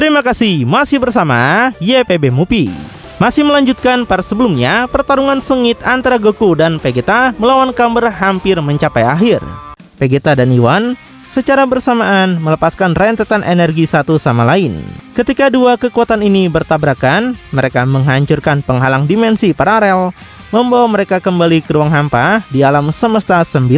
Terima kasih masih bersama YPB Movie. Masih melanjutkan part sebelumnya, pertarungan sengit antara Goku dan Vegeta melawan Camber hampir mencapai akhir. Vegeta dan Iwan secara bersamaan melepaskan rentetan energi satu sama lain. Ketika dua kekuatan ini bertabrakan, mereka menghancurkan penghalang dimensi paralel, membawa mereka kembali ke ruang hampa di alam semesta 9.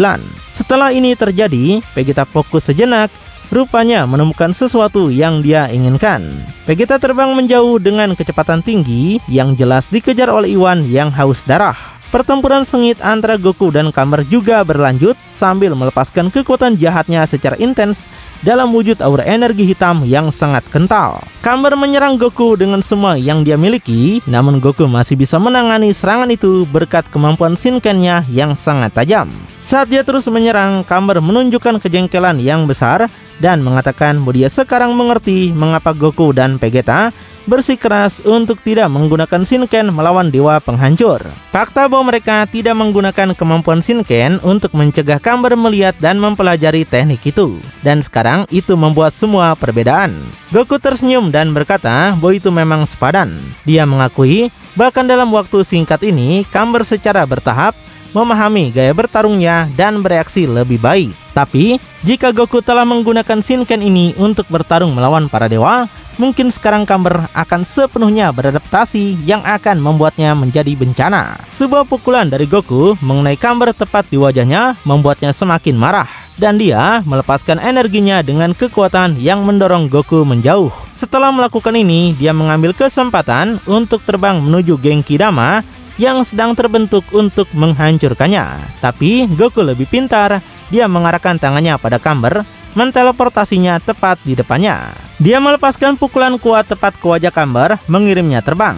Setelah ini terjadi, Vegeta fokus sejenak, rupanya menemukan sesuatu yang dia inginkan. Vegeta terbang menjauh dengan kecepatan tinggi yang jelas dikejar oleh Iwan yang haus darah. Pertempuran sengit antara Goku dan Camber juga berlanjut sambil melepaskan kekuatan jahatnya secara intens dalam wujud aura energi hitam yang sangat kental. Camber menyerang Goku dengan semua yang dia miliki, namun Goku masih bisa menangani serangan itu berkat kemampuan Shinken-nya yang sangat tajam. Saat dia terus menyerang, Camber menunjukkan kejengkelan yang besar dan mengatakan bahwa dia sekarang mengerti mengapa Goku dan Vegeta bersikeras untuk tidak menggunakan Shinken melawan dewa penghancur. Fakta bahwa mereka tidak menggunakan kemampuan Shinken untuk mencegah Camber melihat dan mempelajari teknik itu. Dan sekarang itu membuat semua perbedaan. Goku tersenyum dan berkata bahwa itu memang sepadan. Dia mengakui bahkan dalam waktu singkat ini Camber secara bertahap memahami gaya bertarungnya dan bereaksi lebih baik. Tapi, jika Goku telah menggunakan Shinken ini untuk bertarung melawan para dewa, mungkin sekarang Camber akan sepenuhnya beradaptasi yang akan membuatnya menjadi bencana. Sebuah pukulan dari Goku mengenai Camber tepat di wajahnya membuatnya semakin marah, dan dia melepaskan energinya dengan kekuatan yang mendorong Goku menjauh. Setelah melakukan ini, dia mengambil kesempatan untuk terbang menuju Genki Dama yang sedang terbentuk untuk menghancurkannya. Tapi Goku lebih pintar, dia mengarahkan tangannya pada Camber, menteleportasinya tepat di depannya. Dia melepaskan pukulan kuat tepat ke wajah Camber, mengirimnya terbang.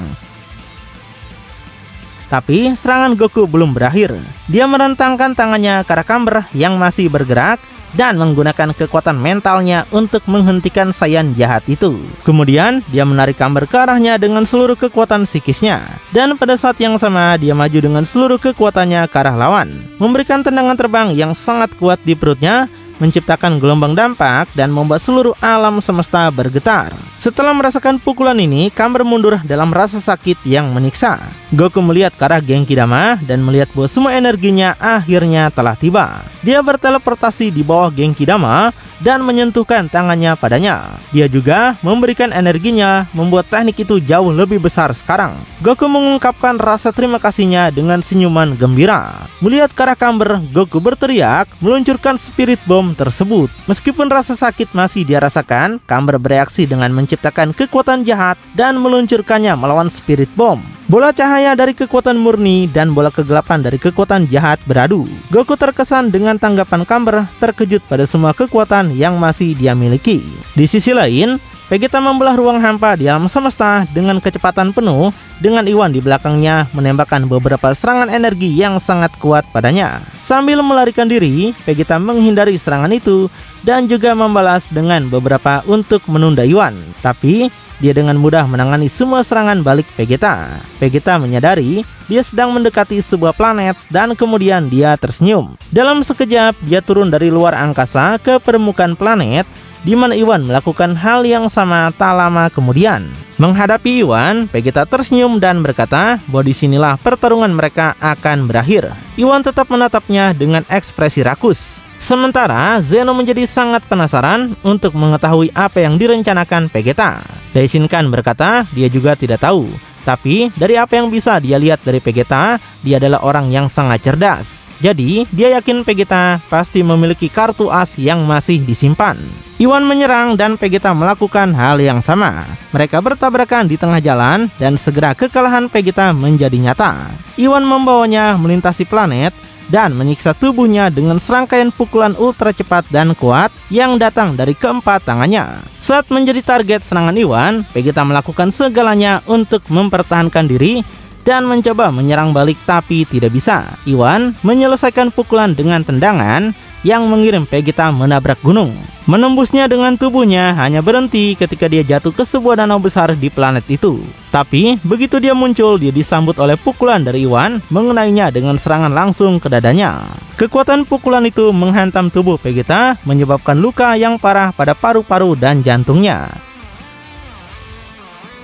Tapi serangan Goku belum berakhir. Dia merentangkan tangannya ke arah Camber yang masih bergerak dan menggunakan kekuatan mentalnya untuk menghentikan Saiyan jahat itu. Kemudian dia menarik Camber ke arahnya dengan seluruh kekuatan psikisnya. Dan pada saat yang sama dia maju dengan seluruh kekuatannya ke arah lawan, memberikan tendangan terbang yang sangat kuat di perutnya, menciptakan gelombang dampak dan membuat seluruh alam semesta bergetar. Setelah merasakan pukulan ini, Camber mundur dalam rasa sakit yang menyiksa. Goku melihat ke arah Genki Dama dan melihat bahwa semua energinya akhirnya telah tiba. Dia berteleportasi di bawah Genki Dama dan menyentuhkan tangannya padanya. Dia juga memberikan energinya, membuat teknik itu jauh lebih besar sekarang. Goku mengungkapkan rasa terima kasihnya dengan senyuman gembira. Melihat ke arah Camber, Goku berteriak, meluncurkan Spirit Bomb tersebut. Meskipun rasa sakit masih dia rasakan, Camber bereaksi dengan menciptakan kekuatan jahat dan meluncurkannya melawan Spirit Bomb. Bola cahaya dari kekuatan murni dan bola kegelapan dari kekuatan jahat beradu. Goku terkesan dengan tanggapan Camber, terkejut pada semua kekuatan yang masih dia miliki. Di sisi lain, Vegeta membelah ruang hampa di alam semesta dengan kecepatan penuh, dengan Iwan di belakangnya menembakkan beberapa serangan energi yang sangat kuat padanya. Sambil melarikan diri, Vegeta menghindari serangan itu dan juga membalas dengan beberapa untuk menunda Iwan. Tapi dia dengan mudah menangani semua serangan balik Vegeta. Vegeta menyadari dia sedang mendekati sebuah planet dan kemudian dia tersenyum. Dalam sekejap dia turun dari luar angkasa ke permukaan planet, di mana Iwan melakukan hal yang sama tak lama kemudian. Menghadapi Iwan, Vegeta tersenyum dan berkata bahwa disinilah pertarungan mereka akan berakhir. Iwan tetap menatapnya dengan ekspresi rakus. Sementara Zeno menjadi sangat penasaran untuk mengetahui apa yang direncanakan Vegeta. Daishinkan berkata dia juga tidak tahu. Tapi dari apa yang bisa dia lihat dari Vegeta, dia adalah orang yang sangat cerdas. Jadi dia yakin Vegeta pasti memiliki kartu as yang masih disimpan. Iwan menyerang dan Vegeta melakukan hal yang sama. Mereka bertabrakan di tengah jalan dan segera kekalahan Vegeta menjadi nyata. Iwan membawanya melintasi planet dan menyiksa tubuhnya dengan serangkaian pukulan ultra cepat dan kuat yang datang dari keempat tangannya. Saat menjadi target serangan Iwan, Vegeta melakukan segalanya untuk mempertahankan diri dan mencoba menyerang balik tapi tidak bisa. Iwan menyelesaikan pukulan dengan tendangan yang mengirim Vegeta menabrak gunung. Menembusnya dengan tubuhnya hanya berhenti ketika dia jatuh ke sebuah danau besar di planet itu. Tapi begitu dia muncul, dia disambut oleh pukulan dari Iwan, mengenainya dengan serangan langsung ke dadanya. Kekuatan pukulan itu menghantam tubuh Vegeta, menyebabkan luka yang parah pada paru-paru dan jantungnya.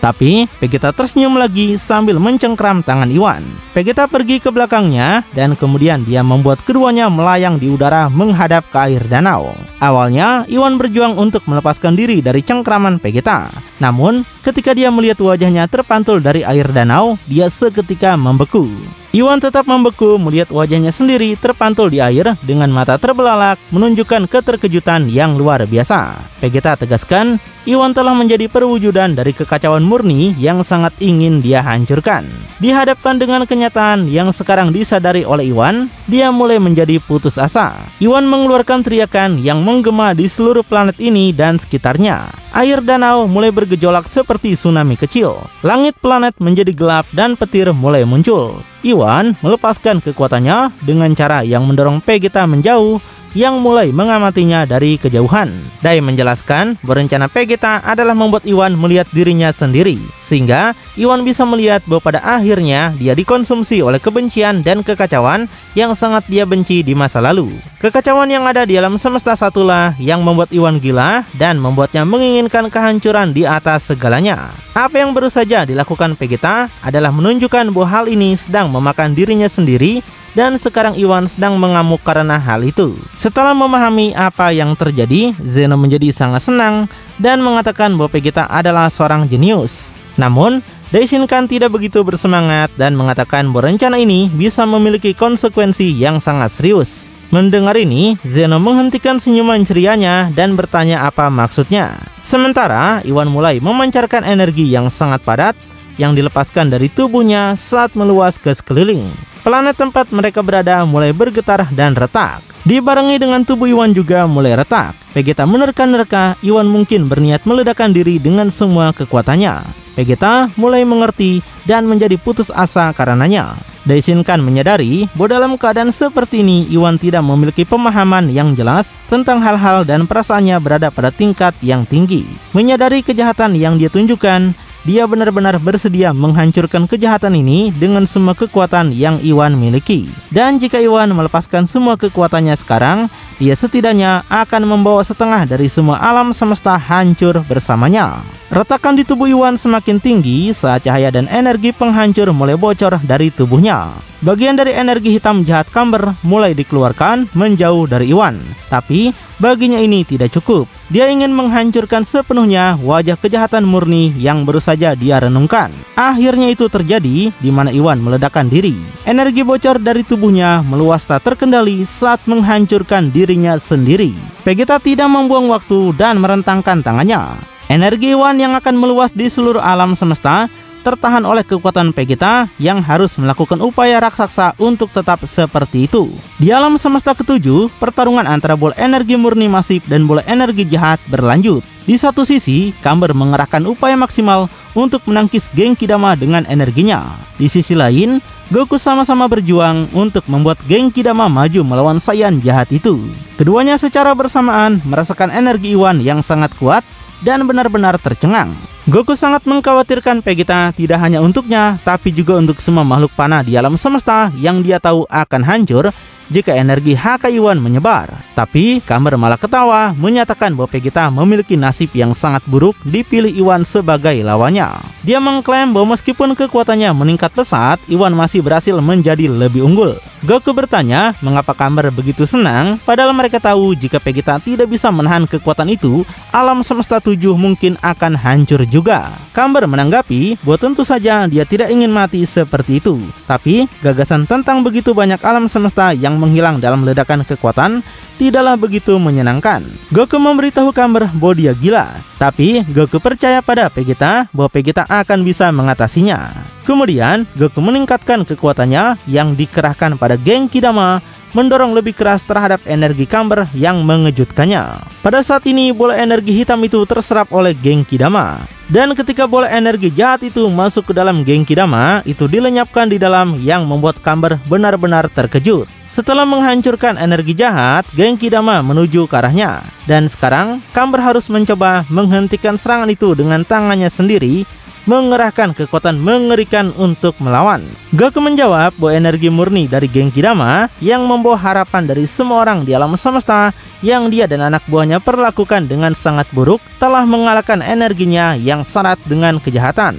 Tapi Vegeta tersenyum lagi sambil mencengkram tangan Iwan. Vegeta pergi ke belakangnya dan kemudian dia membuat keduanya melayang di udara menghadap ke air danau. Awalnya Iwan berjuang untuk melepaskan diri dari cengkraman Vegeta. Namun ketika dia melihat wajahnya terpantul dari air danau, dia seketika membeku. Iwan tetap membeku melihat wajahnya sendiri terpantul di air dengan mata terbelalak menunjukkan keterkejutan yang luar biasa. Vegeta tegaskan, Iwan telah menjadi perwujudan dari kekacauan murni yang sangat ingin dia hancurkan. Dihadapkan dengan kenyataan yang sekarang disadari oleh Iwan, dia mulai menjadi putus asa. Iwan mengeluarkan teriakan yang menggema di seluruh planet ini dan sekitarnya. Air danau mulai bergejolak seperti tsunami kecil. Langit planet menjadi gelap dan petir mulai muncul. Iwan melepaskan kekuatannya dengan cara yang mendorong Vegeta menjauh yang mulai mengamatinya dari kejauhan. Dai menjelaskan, berencana Vegeta adalah membuat Iwan melihat dirinya sendiri, sehingga Iwan bisa melihat bahwa pada akhirnya dia dikonsumsi oleh kebencian dan kekacauan yang sangat dia benci di masa lalu. Kekacauan yang ada di alam semesta satulah yang membuat Iwan gila dan membuatnya menginginkan kehancuran di atas segalanya. Apa yang baru saja dilakukan Vegeta adalah menunjukkan bahwa hal ini sedang memakan dirinya sendiri, dan sekarang Iwan sedang mengamuk karena hal itu. Setelah memahami apa yang terjadi, Zeno menjadi sangat senang dan mengatakan bahwa Vegeta adalah seorang jenius. Namun, Daishinkan tidak begitu bersemangat dan mengatakan bahwa rencana ini bisa memiliki konsekuensi yang sangat serius. Mendengar ini, Zeno menghentikan senyuman cerianya dan bertanya apa maksudnya. Sementara Iwan mulai memancarkan energi yang sangat padat yang dilepaskan dari tubuhnya saat meluas ke sekeliling. Planet tempat mereka berada mulai bergetar dan retak. Dibarengi dengan tubuh Iwan juga mulai retak. Vegeta menerka-nerka Iwan mungkin berniat meledakkan diri dengan semua kekuatannya. Vegeta mulai mengerti dan menjadi putus asa karenanya. Daishinkan menyadari bahwa dalam keadaan seperti ini Iwan tidak memiliki pemahaman yang jelas tentang hal-hal dan perasaannya berada pada tingkat yang tinggi. Menyadari kejahatan yang dia tunjukkan, dia benar-benar bersedia menghancurkan kejahatan ini dengan semua kekuatan yang Iwan miliki. Dan jika Iwan melepaskan semua kekuatannya sekarang, dia setidaknya akan membawa setengah dari semua alam semesta hancur bersamanya. Retakan di tubuh Iwan semakin tinggi saat cahaya dan energi penghancur mulai bocor dari tubuhnya. Bagian dari energi hitam jahat Camber mulai dikeluarkan menjauh dari Iwan. Tapi baginya ini tidak cukup. Dia ingin menghancurkan sepenuhnya wajah kejahatan murni yang baru saja dia renungkan. Akhirnya itu terjadi di mana Iwan meledakkan diri. Energi bocor dari tubuhnya meluas tak terkendali saat menghancurkan dirinya sendiri. Vegeta tidak membuang waktu dan merentangkan tangannya. Energi Iwan yang akan meluas di seluruh alam semesta tertahan oleh kekuatan Vegeta yang harus melakukan upaya raksasa untuk tetap seperti itu. Di alam semesta ketujuh, pertarungan antara bola energi murni masif dan bola energi jahat berlanjut. Di satu sisi, Camber mengerahkan upaya maksimal untuk menangkis Genki Dama dengan energinya. Di sisi lain, Goku sama-sama berjuang untuk membuat Genki Dama maju melawan Saiyan jahat itu. Keduanya secara bersamaan merasakan energi Iwan yang sangat kuat dan benar-benar tercengang. Goku sangat mengkhawatirkan Vegeta tidak hanya untuknya, tapi juga untuk semua makhluk panah di alam semesta yang dia tahu akan hancur jika energi HK Iwan menyebar. Tapi Camber malah ketawa menyatakan bahwa Vegeta memiliki nasib yang sangat buruk dipilih Iwan sebagai lawannya. Dia mengklaim bahwa meskipun kekuatannya meningkat pesat, Iwan masih berhasil menjadi lebih unggul. Goku bertanya mengapa Camber begitu senang, padahal mereka tahu jika Vegeta tidak bisa menahan kekuatan itu, alam semesta 7 mungkin akan hancur juga. Camber menanggapi bahwa tentu saja dia tidak ingin mati seperti itu. Tapi gagasan tentang begitu banyak alam semesta yang menghilang dalam ledakan kekuatan tidaklah begitu menyenangkan. Goku memberitahu Camber bahwa dia gila, tapi Goku percaya pada Vegeta bahwa Vegeta akan bisa mengatasinya. Kemudian Goku meningkatkan kekuatannya yang dikerahkan pada Genki Dama, mendorong lebih keras terhadap energi Camber yang mengejutkannya. Pada saat ini bola energi hitam itu terserap oleh Genki Dama. Dan ketika bola energi jahat itu masuk ke dalam Genki Dama, itu dilenyapkan di dalam yang membuat Camber benar-benar terkejut. Setelah menghancurkan energi jahat, Genki Dama menuju ke arahnya. Dan sekarang Camber harus mencoba menghentikan serangan itu dengan tangannya sendiri mengerahkan kekuatan mengerikan untuk melawan. Goku menjawab bahwa energi murni dari Genki Dama yang membawa harapan dari semua orang di alam semesta yang dia dan anak buahnya perlakukan dengan sangat buruk telah mengalahkan energinya yang syarat dengan kejahatan.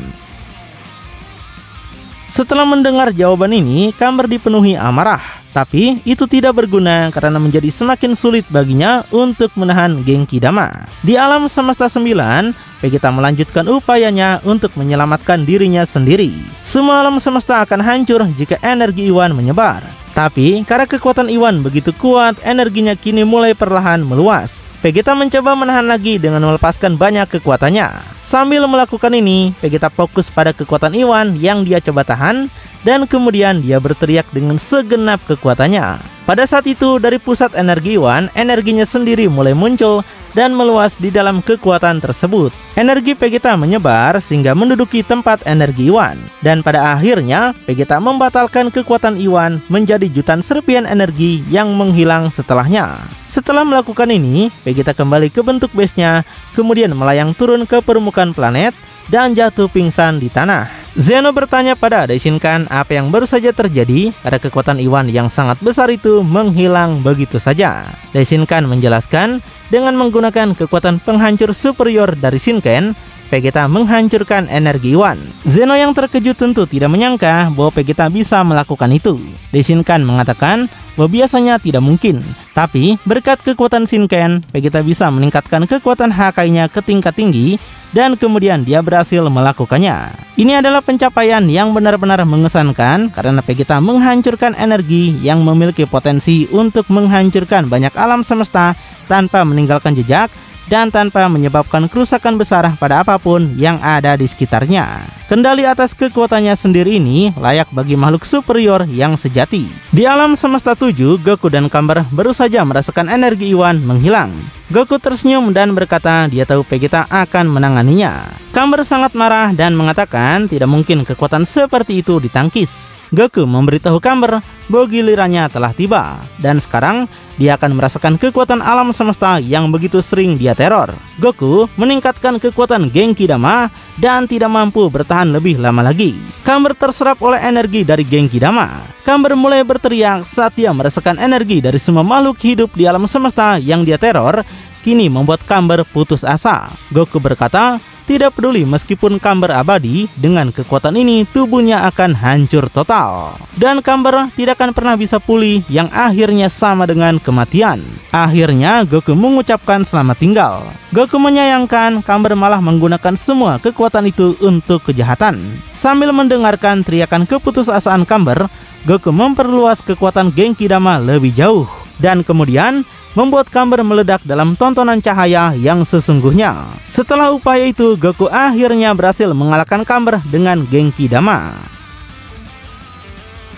Setelah mendengar jawaban ini, Camber dipenuhi amarah. Tapi itu tidak berguna karena menjadi semakin sulit baginya untuk menahan Genki Dama. Di alam semesta 9, Vegeta melanjutkan upayanya untuk menyelamatkan dirinya sendiri. Semua alam semesta akan hancur jika energi Iwan menyebar. Tapi karena kekuatan Iwan begitu kuat, energinya kini mulai perlahan meluas. Vegeta mencoba menahan lagi dengan melepaskan banyak kekuatannya. Sambil melakukan ini, Vegeta fokus pada kekuatan Iwan yang dia coba tahan, dan kemudian dia berteriak dengan segenap kekuatannya. Pada saat itu, dari pusat energi Iwan, energinya sendiri mulai muncul dan meluas di dalam kekuatan tersebut. Energi Vegeta menyebar sehingga menduduki tempat energi Iwan. Dan pada akhirnya, Vegeta membatalkan kekuatan Iwan menjadi jutaan serpian energi yang menghilang setelahnya. Setelah melakukan ini, Vegeta kembali ke bentuk base-nya, kemudian melayang turun ke permukaan planet dan jatuh pingsan di tanah. Zeno bertanya pada Daishinkan apa yang baru saja terjadi karena kekuatan Iwan yang sangat besar itu menghilang begitu saja. Daishinkan menjelaskan dengan menggunakan kekuatan penghancur superior dari Shinken, Vegeta menghancurkan energi Iwan. Zeno yang terkejut tentu tidak menyangka bahwa Vegeta bisa melakukan itu. Daishinkan mengatakan bahwa biasanya tidak mungkin, tapi berkat kekuatan Shinken, Vegeta bisa meningkatkan kekuatan Hakai-nya ke tingkat tinggi dan kemudian dia berhasil melakukannya. Ini adalah pencapaian yang benar-benar mengesankan karena Vegeta menghancurkan energi yang memiliki potensi untuk menghancurkan banyak alam semesta tanpa meninggalkan jejak dan tanpa menyebabkan kerusakan besar pada apapun yang ada di sekitarnya. Kendali atas kekuatannya sendiri ini layak bagi makhluk superior yang sejati. Di alam semesta 7, Goku dan Camber baru saja merasakan energi Iwan menghilang. Goku tersenyum dan berkata dia tahu Vegeta akan menanganinya. Camber sangat marah dan mengatakan tidak mungkin kekuatan seperti itu ditangkis. Goku memberitahu Camber bahwa gilirannya telah tiba dan sekarang dia akan merasakan kekuatan alam semesta yang begitu sering dia teror. Goku meningkatkan kekuatan Genki Dama dan tidak mampu bertahan lebih lama lagi. Camber terserap oleh energi dari Genki Dama. Camber mulai berteriak saat dia merasakan energi dari semua makhluk hidup di alam semesta yang dia teror. Kini membuat Camber putus asa. Goku berkata, tidak peduli meskipun Camber abadi, dengan kekuatan ini tubuhnya akan hancur total. Dan Camber tidak akan pernah bisa pulih yang akhirnya sama dengan kematian. Akhirnya Goku mengucapkan selamat tinggal. Goku menyayangkan Camber malah menggunakan semua kekuatan itu untuk kejahatan. Sambil mendengarkan teriakan keputusasaan Camber, Goku memperluas kekuatan Genki Dama lebih jauh. Dan kemudian membuat Camber meledak dalam tontonan cahaya yang sesungguhnya. Setelah upaya itu, Goku akhirnya berhasil mengalahkan Camber dengan Genki Dama.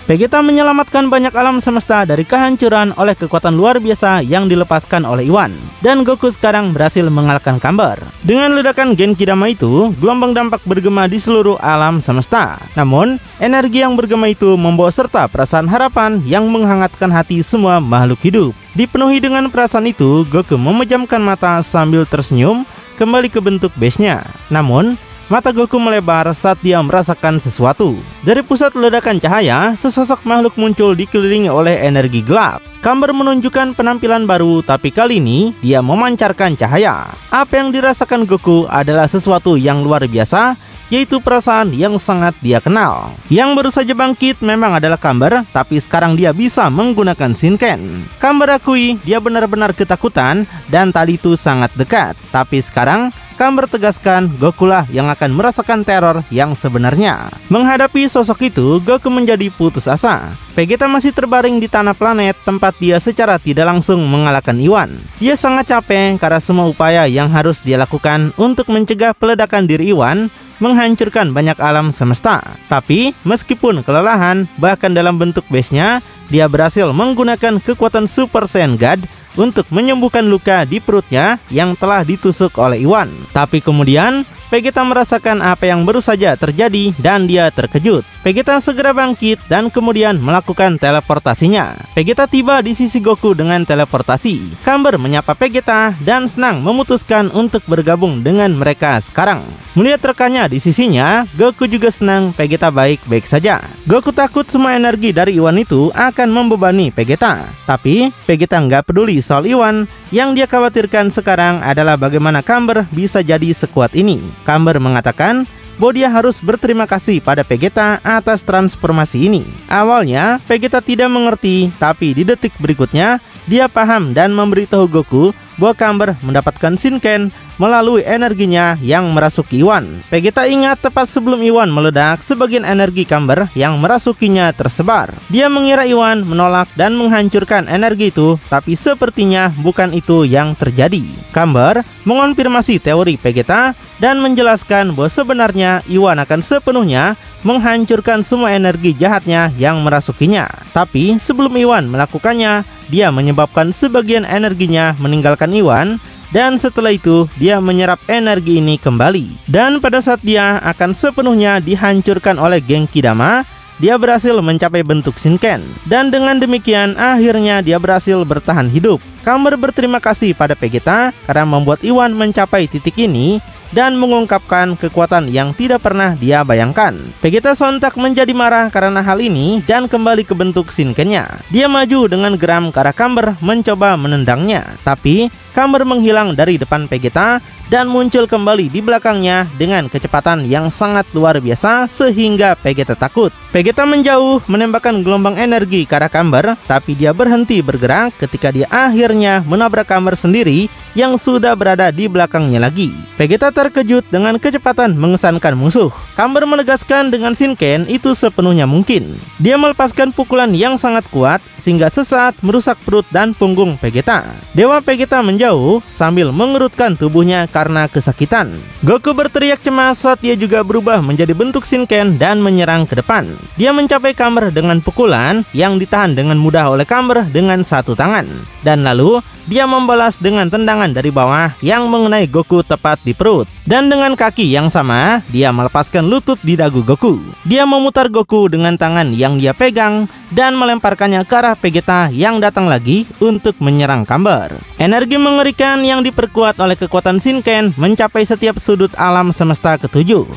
Vegeta menyelamatkan banyak alam semesta dari kehancuran oleh kekuatan luar biasa yang dilepaskan oleh Iwan. Dan Goku sekarang berhasil mengalahkan Camber. Dengan ledakan Genki Dama itu, gelombang dampak bergema di seluruh alam semesta. Namun, energi yang bergema itu membawa serta perasaan harapan yang menghangatkan hati semua makhluk hidup. Dipenuhi dengan perasaan itu, Goku memejamkan mata sambil tersenyum kembali ke bentuk base-nya. Namun, mata Goku melebar saat dia merasakan sesuatu. Dari pusat ledakan cahaya, sesosok makhluk muncul dikelilingi oleh energi gelap. Camber menunjukkan penampilan baru, tapi kali ini dia memancarkan cahaya. Apa yang dirasakan Goku adalah sesuatu yang luar biasa, yaitu perasaan yang sangat dia kenal. Yang baru saja bangkit memang adalah Camber, tapi sekarang dia bisa menggunakan Shinken. Camber akui dia benar-benar ketakutan dan tadi itu sangat dekat. Tapi sekarang Camber tegaskan Goku lah yang akan merasakan teror yang sebenarnya. Menghadapi sosok itu, Goku menjadi putus asa. Vegeta masih terbaring di tanah planet tempat dia secara tidak langsung mengalahkan Iwan. Dia sangat capek karena semua upaya yang harus dia lakukan untuk mencegah peledakan diri Iwan menghancurkan banyak alam semesta. Tapi meskipun kelelahan, bahkan dalam bentuk base-nya, dia berhasil menggunakan kekuatan Super Saiyan God untuk menyembuhkan luka di perutnya yang telah ditusuk oleh Iwan. Tapi kemudian Vegeta merasakan apa yang baru saja terjadi dan dia terkejut. Vegeta segera bangkit dan kemudian melakukan teleportasinya. Vegeta tiba di sisi Goku dengan teleportasi. Camber menyapa Vegeta dan senang memutuskan untuk bergabung dengan mereka sekarang. Melihat rekannya di sisinya, Goku juga senang Vegeta baik-baik saja. Goku takut semua energi dari Iwan itu akan membebani Vegeta. Tapi Vegeta nggak peduli soal Iwan. Yang dia khawatirkan sekarang adalah bagaimana Camber bisa jadi sekuat ini. Camber mengatakan bahwa dia harus berterima kasih pada Vegeta atas transformasi ini. Awalnya Vegeta tidak mengerti, tapi di detik berikutnya dia paham dan memberitahu Goku bahwa Camber mendapatkan Shinken melalui energinya yang merasuki Iwan. Vegeta ingat tepat sebelum Iwan meledak, sebagian energi Camber yang merasukinya tersebar. Dia mengira Iwan menolak dan menghancurkan energi itu, tapi sepertinya bukan itu yang terjadi. Camber mengonfirmasi teori Vegeta dan menjelaskan bahwa sebenarnya Iwan akan sepenuhnya menghancurkan semua energi jahatnya yang merasukinya. Tapi sebelum Iwan melakukannya, dia menyebabkan sebagian energinya meninggalkan Iwan, dan setelah itu dia menyerap energi ini kembali. Dan pada saat dia akan sepenuhnya dihancurkan oleh Genki Dama, dia berhasil mencapai bentuk Shinken. Dan dengan demikian akhirnya dia berhasil bertahan hidup. Camber berterima kasih pada Vegeta karena membuat Iwan mencapai titik ini dan mengungkapkan kekuatan yang tidak pernah dia bayangkan. Vegeta sontak menjadi marah karena hal ini dan kembali ke bentuk Shinken-nya. Dia maju dengan geram ke arah Camber mencoba menendangnya, tapi Camber menghilang dari depan Vegeta dan muncul kembali di belakangnya dengan kecepatan yang sangat luar biasa sehingga Vegeta takut. Vegeta menjauh menembakkan gelombang energi ke arah Camber, tapi dia berhenti bergerak ketika dia akhirnya menabrak Camber sendiri yang sudah berada di belakangnya lagi. Vegeta terkejut dengan kecepatan mengesankan musuh. Camber menegaskan dengan Shinken itu sepenuhnya mungkin. Dia melepaskan pukulan yang sangat kuat sehingga sesaat merusak perut dan punggung Vegeta. Dewa Vegeta menjauh sambil mengerutkan tubuhnya karena kesakitan. Goku berteriak cemas saat dia juga berubah menjadi bentuk Shinken dan menyerang ke depan. Dia mencapai Camber dengan pukulan yang ditahan dengan mudah oleh Camber dengan satu tangan. Dan lalu dia membalas dengan tendangan dari bawah yang mengenai Goku tepat di perut. Dan dengan kaki yang sama, dia melepaskan lutut di dagu Goku. Dia memutar Goku dengan tangan yang dia pegang dan melemparkannya ke arah Vegeta yang datang lagi untuk menyerang Camber. Energi mengerikan yang diperkuat oleh kekuatan Shinken mencapai setiap sudut alam semesta ketujuh.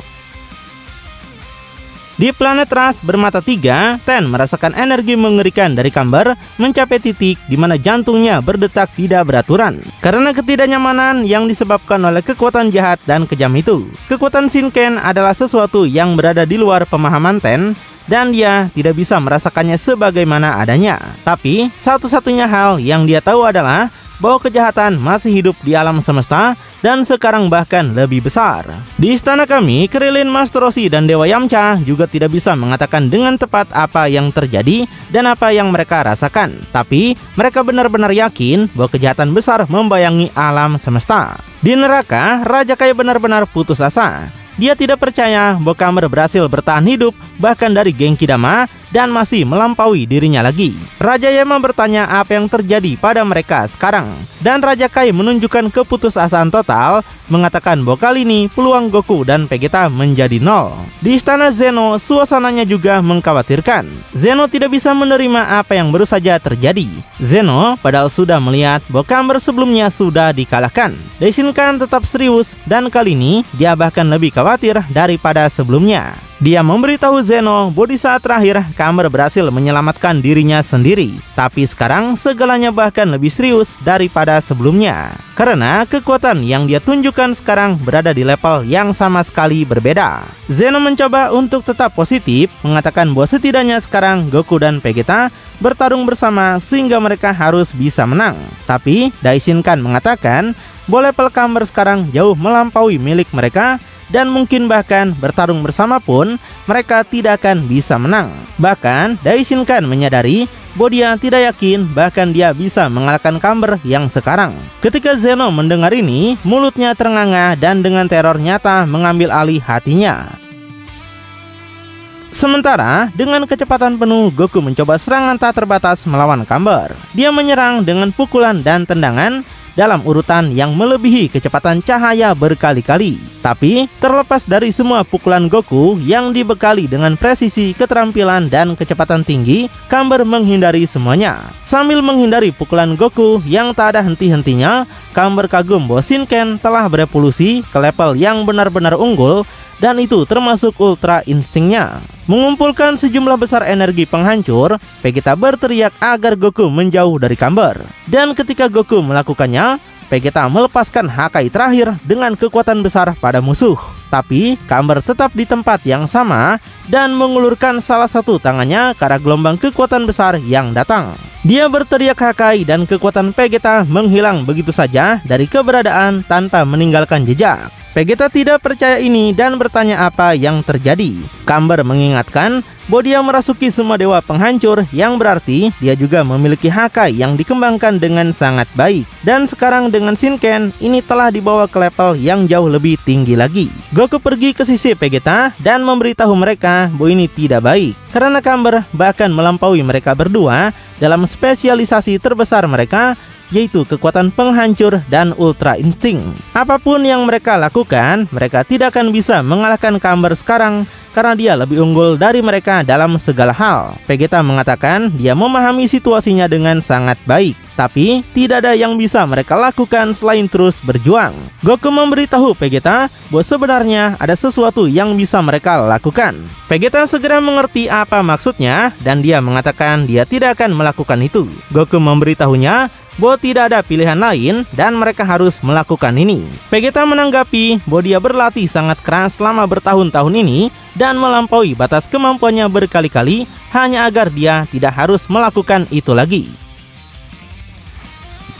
Di planet Ras bermata tiga, Ten merasakan energi mengerikan dari Camber mencapai titik di mana jantungnya berdetak tidak beraturan karena ketidaknyamanan yang disebabkan oleh kekuatan jahat dan kejam itu. Kekuatan Shinken adalah sesuatu yang berada di luar pemahaman Ten dan dia tidak bisa merasakannya sebagaimana adanya. Tapi satu-satunya hal yang dia tahu adalah bahwa kejahatan masih hidup di alam semesta dan sekarang bahkan lebih besar. Di istana kami, Krillin, Master Roshi, dan Dewa Yamcha juga tidak bisa mengatakan dengan tepat apa yang terjadi dan apa yang mereka rasakan. Tapi mereka benar-benar yakin bahwa kejahatan besar membayangi alam semesta. Di neraka, Raja Kai benar-benar putus asa. Dia tidak percaya bahwa Camber berhasil bertahan hidup bahkan dari Genki Dama dan masih melampaui dirinya lagi. Raja Yama bertanya apa yang terjadi pada mereka sekarang. Dan Raja Kai menunjukkan keputusasaan total, mengatakan bahwa kali ini peluang Goku dan Vegeta menjadi nol. Di istana Zeno, suasananya juga mengkhawatirkan. Zeno tidak bisa menerima apa yang baru saja terjadi. Zeno padahal sudah melihat bahwa Camber sebelumnya sudah dikalahkan. Daishinkan tetap serius dan kali ini dia bahkan lebih khawatir daripada sebelumnya. Dia memberitahu Zeno bahwa di saat terakhir Camber berhasil menyelamatkan dirinya sendiri. Tapi sekarang segalanya bahkan lebih serius daripada sebelumnya. Karena kekuatan yang dia tunjukkan sekarang berada di level yang sama sekali berbeda. Zeno mencoba untuk tetap positif, mengatakan bahwa setidaknya sekarang Goku dan Vegeta bertarung bersama sehingga mereka harus bisa menang. Tapi Daishinkan mengatakan bahwa level Camber sekarang jauh melampaui milik mereka dan mungkin bahkan bertarung bersama pun mereka tidak akan bisa menang. Bahkan Daishinkan menyadari bahwa dia tidak yakin bahkan dia bisa mengalahkan Camber yang sekarang. Ketika Zeno mendengar ini, mulutnya ternganga dan dengan teror nyata mengambil alih hatinya. Sementara dengan kecepatan penuh, Goku mencoba serangan tak terbatas melawan Camber. Dia menyerang dengan pukulan dan tendangan dalam urutan yang melebihi kecepatan cahaya berkali-kali. Tapi, terlepas dari semua pukulan Goku yang dibekali dengan presisi, keterampilan, dan kecepatan tinggi, Camber menghindari semuanya. Sambil menghindari pukulan Goku yang tak ada henti-hentinya, Camber kagum bahwa Shinken telah berevolusi ke level yang benar-benar unggul, dan itu termasuk Ultra Instingnya. Mengumpulkan sejumlah besar energi penghancur, Vegeta berteriak agar Goku menjauh dari Camber. Dan ketika Goku melakukannya, Vegeta melepaskan Hakai terakhir dengan kekuatan besar pada musuh. Tapi Camber tetap di tempat yang sama dan mengulurkan salah satu tangannya ke arah gelombang kekuatan besar yang datang. Dia berteriak Hakai dan kekuatan Vegeta menghilang begitu saja dari keberadaan tanpa meninggalkan jejak. Vegeta tidak percaya ini dan bertanya apa yang terjadi. Camber mengingatkan bahwa dia merasuki semua dewa penghancur, yang berarti dia juga memiliki Hakai yang dikembangkan dengan sangat baik. Dan sekarang dengan Shinken, ini telah dibawa ke level yang jauh lebih tinggi lagi. Goku pergi ke sisi Vegeta dan memberitahu mereka bahwa ini tidak baik, karena Camber bahkan melampaui mereka berdua dalam spesialisasi terbesar mereka, yaitu kekuatan penghancur dan Ultra Insting. Apapun yang mereka lakukan, mereka tidak akan bisa mengalahkan Camber sekarang karena dia lebih unggul dari mereka dalam segala hal. Vegeta mengatakan dia memahami situasinya dengan sangat baik, tapi tidak ada yang bisa mereka lakukan selain terus berjuang. Goku memberitahu Vegeta bahwa sebenarnya ada sesuatu yang bisa mereka lakukan. Vegeta segera mengerti apa maksudnya dan dia mengatakan dia tidak akan melakukan itu. Goku memberitahunya bahwa tidak ada pilihan lain dan mereka harus melakukan ini. Vegeta menanggapi bahwa dia berlatih sangat keras selama bertahun-tahun ini dan melampaui batas kemampuannya berkali-kali hanya agar dia tidak harus melakukan itu lagi.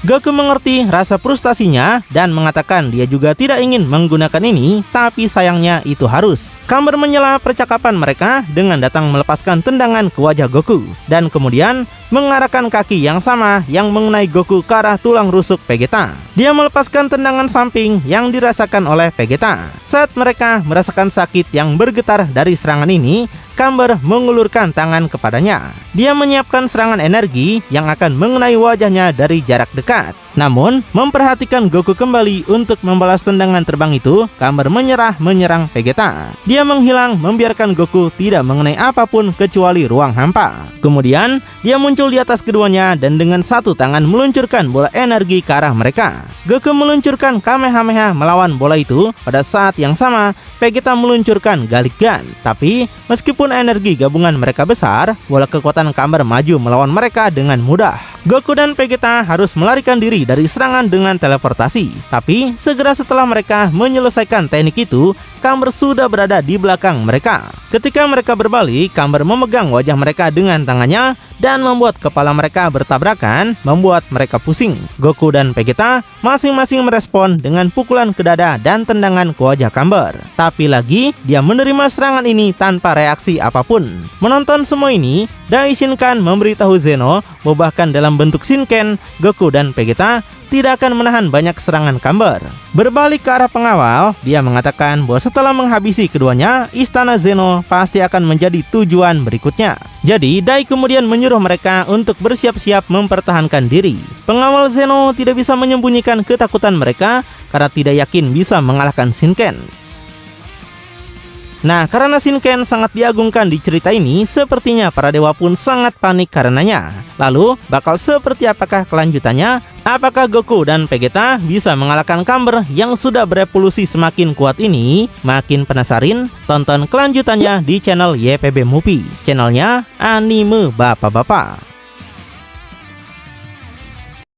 Goku mengerti rasa frustasinya dan mengatakan dia juga tidak ingin menggunakan ini, tapi sayangnya itu harus. Camber menyela percakapan mereka dengan datang melepaskan tendangan ke wajah Goku dan kemudian mengarahkan kaki yang sama yang mengenai Goku ke arah tulang rusuk Vegeta. Dia melepaskan tendangan samping yang dirasakan oleh Vegeta. Saat mereka merasakan sakit yang bergetar dari serangan ini, Camber mengulurkan tangan kepadanya. Dia menyiapkan serangan energi yang akan mengenai wajahnya dari jarak dekat. Namun, memperhatikan Goku kembali untuk membalas tendangan terbang itu, Camber menyerang Vegeta. Dia menghilang membiarkan Goku tidak mengenai apapun kecuali ruang hampa. Kemudian, dia muncul di atas keduanya dan dengan satu tangan meluncurkan bola energi ke arah mereka. Goku meluncurkan Kamehameha melawan bola itu. Pada saat yang sama, Vegeta meluncurkan Galick Gun. Tapi, meskipun energi gabungan mereka besar, bola kekuatan Camber maju melawan mereka dengan mudah. Goku dan Vegeta harus melarikan diri dari serangan dengan teleportasi. Tapi, segera setelah mereka menyelesaikan teknik itu, Camber sudah berada di belakang mereka. Ketika mereka berbalik, Camber memegang wajah mereka dengan tangannya dan membuat kepala mereka bertabrakan, membuat mereka pusing. Goku dan Vegeta masing-masing merespon dengan pukulan ke dada dan tendangan ke wajah Camber. Tapi lagi, dia menerima serangan ini tanpa reaksi apapun. Menonton semua ini, Daishinkan memberitahu Zeno bahwa bahkan dalam bentuk Shinken, Goku dan Vegeta tidak akan menahan banyak serangan Camber. Berbalik ke arah pengawal, dia mengatakan bahwa setelah menghabisi keduanya, istana Zeno pasti akan menjadi tujuan berikutnya. Jadi, Dai kemudian menyuruh mereka untuk bersiap-siap mempertahankan diri. Pengawal Zeno tidak bisa menyembunyikan ketakutan mereka karena tidak yakin bisa mengalahkan Shinken. Nah, karena Shinken sangat diagungkan di cerita ini, sepertinya para dewa pun sangat panik karenanya. Lalu, bakal seperti apakah kelanjutannya? Apakah Goku dan Vegeta bisa mengalahkan Camber yang sudah berevolusi semakin kuat ini? Makin penasaran? Tonton kelanjutannya di channel YPB Movie, channelnya anime bapak-bapak.